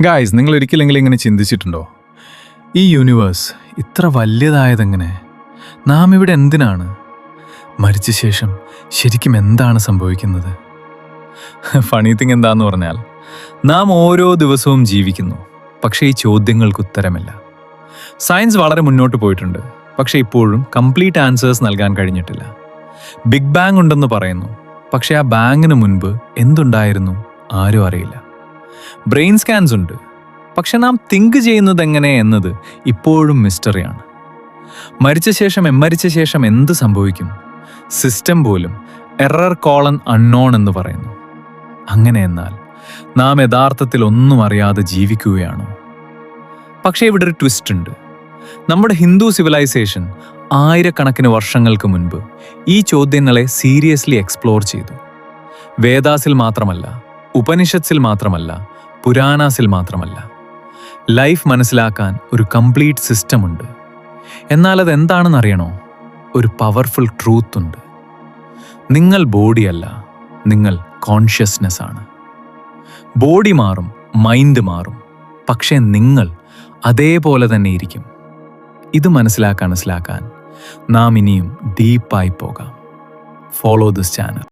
Guys, നിങ്ങൾ ഒരിക്കലെങ്കിലും ഇങ്ങനെ ചിന്തിച്ചിട്ടുണ്ടോ? ഈ യൂണിവേഴ്സ് ഇത്ര വലിയതായതെങ്ങനെ? നാം ഇവിടെ എന്തിനാണ്? മരിച്ച ശേഷം ശരിക്കും എന്താണ് സംഭവിക്കുന്നത്? ഫണി തിങ് എന്താന്ന് പറഞ്ഞാൽ, നാം ഓരോ ദിവസവും ജീവിക്കുന്നു, പക്ഷേ ഈ ചോദ്യങ്ങൾക്ക് ഉത്തരമില്ല. സയൻസ് വളരെ മുന്നോട്ട് പോയിട്ടുണ്ട്, പക്ഷേ ഇപ്പോഴും കംപ്ലീറ്റ് ആൻസേഴ്സ് നൽകാൻ കഴിഞ്ഞിട്ടില്ല. ബിഗ് ബാങ് ഉണ്ടെന്ന് പറയുന്നു, പക്ഷേ ആ ബാങ്ങിന് മുൻപ് എന്തുണ്ടായിരുന്നു ആരും അറിയില്ല. ബ്രെയിൻ സ്കാൻസ് ഉണ്ട്, പക്ഷെ നാം തിങ്ക് ചെയ്യുന്നത് എങ്ങനെ എന്നത് ഇപ്പോഴും മിസ്റ്ററിയാണ്. മരിച്ച ശേഷം എന്ത് സംഭവിക്കും? സിസ്റ്റം പോലും എറർ കോളൻ അൺനോൺ എന്ന് പറയുന്നു. അങ്ങനെ എന്നാൽ നാം യഥാർത്ഥത്തിൽ ഒന്നും അറിയാതെ ജീവിക്കുകയാണോ? പക്ഷേ ഇവിടെ ഒരു ട്വിസ്റ്റ് ഉണ്ട്. നമ്മുടെ ഹിന്ദു സിവിലൈസേഷൻ ആയിരക്കണക്കിന് വർഷങ്ങൾക്ക് മുൻപ് ഈ ചോദ്യങ്ങളെ സീരിയസ്ലി എക്സ്പ്ലോർ ചെയ്തു. വേദാസിൽ മാത്രമല്ല, ഉപനിഷത്സിൽ മാത്രമല്ല, പുരാണാസിൽ മാത്രമല്ല. ലൈഫ് മനസ്സിലാക്കാൻ ഒരു കംപ്ലീറ്റ് സിസ്റ്റം ഉണ്ട്. എന്നാൽ അതെന്താണെന്ന് അറിയണോ? ഒരു പവർഫുൾ ട്രൂത്ത് ഉണ്ട്. നിങ്ങൾ ബോഡിയല്ല, നിങ്ങൾ കോൺഷ്യസ്നെസ് ആണ്. ബോഡി മാറും, മൈൻഡ് മാറും, പക്ഷേ നിങ്ങൾ അതേപോലെ തന്നെ ഇരിക്കും. ഇത് മനസ്സിലാക്കാൻ നാം ഇനിയും ഡീപ്പായി പോകാം. Follow this channel.